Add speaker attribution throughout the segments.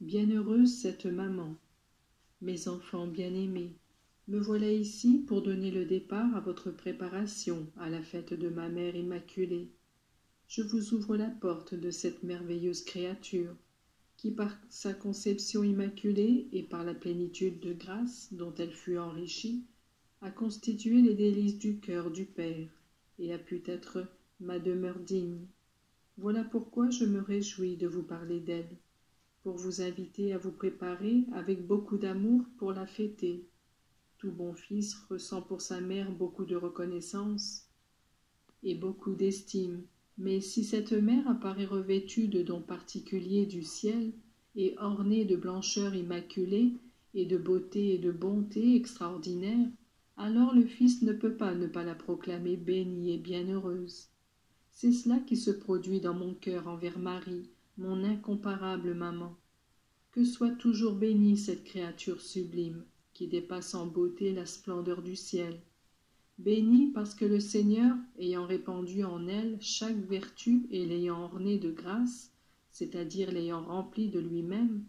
Speaker 1: Bienheureuse cette maman. Mes enfants bien-aimés, me voilà ici pour donner le départ à votre préparation à la fête de ma mère immaculée. Je vous ouvre la porte de cette merveilleuse créature, qui par sa conception immaculée et par la plénitude de grâce dont elle fut enrichie, a constitué les délices du cœur du Père, et a pu être ma demeure digne. Voilà pourquoi je me réjouis de vous parler d'elle, pour vous inviter à vous préparer avec beaucoup d'amour pour la fêter. Tout bon fils ressent pour sa mère beaucoup de reconnaissance et beaucoup d'estime, mais si cette mère apparaît revêtue de dons particuliers du ciel et ornée de blancheur immaculée et de beauté et de bonté extraordinaires, alors le Fils ne peut pas ne pas la proclamer bénie et bienheureuse. C'est cela qui se produit dans mon cœur envers Marie, mon incomparable maman. Que soit toujours bénie cette créature sublime, qui dépasse en beauté la splendeur du ciel. Bénie parce que le Seigneur, ayant répandu en elle chaque vertu et l'ayant ornée de grâce, c'est-à-dire l'ayant remplie de lui-même,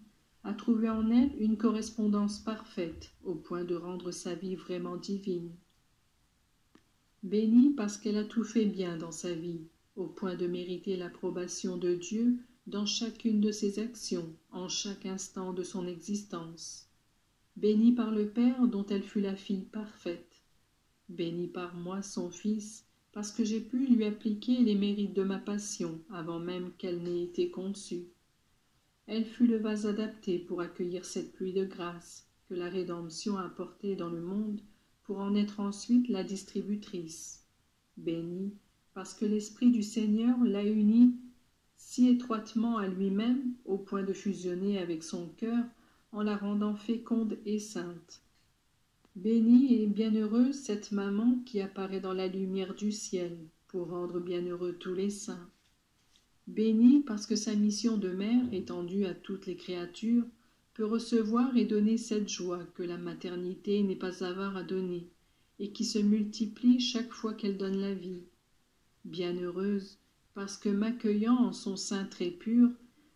Speaker 1: a trouvé en elle une correspondance parfaite, au point de rendre sa vie vraiment divine. Bénie parce qu'elle a tout fait bien dans sa vie, au point de mériter l'approbation de Dieu dans chacune de ses actions, en chaque instant de son existence. Bénie par le Père dont elle fut la fille parfaite. Bénie par moi, son Fils, parce que j'ai pu lui appliquer les mérites de ma passion avant même qu'elle n'ait été conçue. Elle fut le vase adapté pour accueillir cette pluie de grâce que la rédemption a apportée dans le monde pour en être ensuite la distributrice. Bénie, parce que l'Esprit du Seigneur l'a unie si étroitement à lui-même au point de fusionner avec son cœur en la rendant féconde et sainte. Bénie et bienheureuse cette maman qui apparaît dans la lumière du ciel pour rendre bienheureux tous les saints. Bénie parce que sa mission de mère, étendue à toutes les créatures, peut recevoir et donner cette joie que la maternité n'est pas avare à donner, et qui se multiplie chaque fois qu'elle donne la vie. Bienheureuse, parce que m'accueillant en son sein très pur,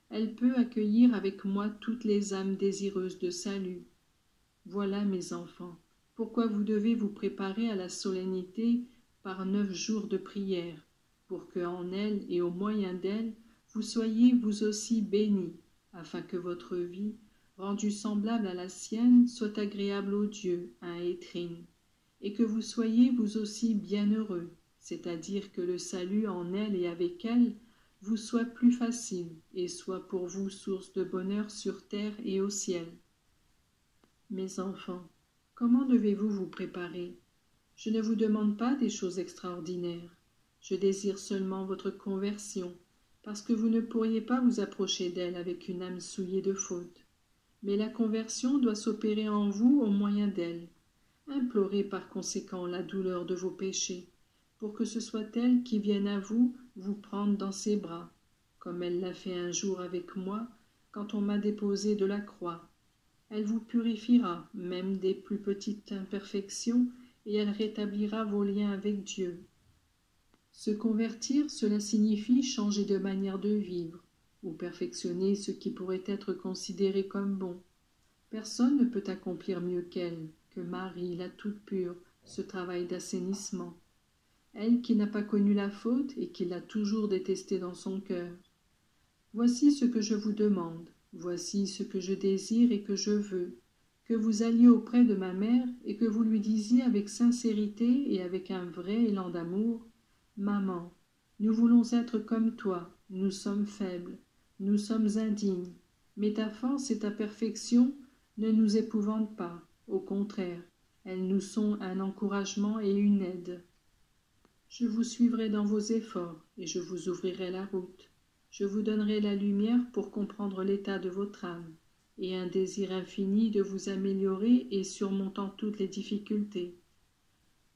Speaker 1: elle peut accueillir avec moi toutes les âmes désireuses de salut. Voilà, mes enfants, pourquoi vous devez vous préparer à la solennité par 9 jours de prière, pour que en elle et au moyen d'elle, vous soyez vous aussi bénis, afin que votre vie, rendue semblable à la sienne, soit agréable au Dieu, un Étrine, et que vous soyez vous aussi bienheureux, c'est-à-dire que le salut en elle et avec elle vous soit plus facile et soit pour vous source de bonheur sur terre et au ciel. Mes enfants, comment devez-vous vous préparer? Je ne vous demande pas des choses extraordinaires. Je désire seulement votre conversion, parce que vous ne pourriez pas vous approcher d'elle avec une âme souillée de faute. Mais la conversion doit s'opérer en vous au moyen d'elle. Implorez par conséquent la douleur de vos péchés, pour que ce soit elle qui vienne à vous prendre dans ses bras, comme elle l'a fait un jour avec moi, quand on m'a déposé de la croix. Elle vous purifiera même des plus petites imperfections, et elle rétablira vos liens avec Dieu. Se convertir, cela signifie changer de manière de vivre, ou perfectionner ce qui pourrait être considéré comme bon. Personne ne peut accomplir mieux qu'elle, que Marie, la toute pure, ce travail d'assainissement. Elle qui n'a pas connu la faute et qui l'a toujours détestée dans son cœur. Voici ce que je vous demande, voici ce que je désire et que je veux, que vous alliez auprès de ma mère et que vous lui disiez avec sincérité et avec un vrai élan d'amour, « Maman, nous voulons être comme toi, nous sommes faibles, nous sommes indignes, mais ta force et ta perfection ne nous épouvantent pas, au contraire, elles nous sont un encouragement et une aide. Je vous suivrai dans vos efforts et je vous ouvrirai la route. Je vous donnerai la lumière pour comprendre l'état de votre âme et un désir infini de vous améliorer et surmontant toutes les difficultés.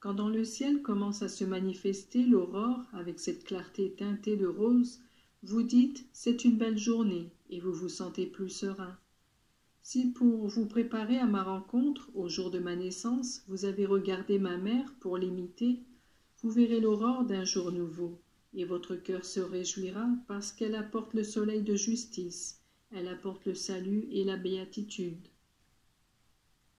Speaker 1: Quand dans le ciel commence à se manifester l'aurore avec cette clarté teintée de rose, vous dites « c'est une belle journée » et vous vous sentez plus serein. Si pour vous préparer à ma rencontre, au jour de ma naissance, vous avez regardé ma mère pour l'imiter, vous verrez l'aurore d'un jour nouveau, et votre cœur se réjouira parce qu'elle apporte le soleil de justice, Elle apporte le salut et la béatitude.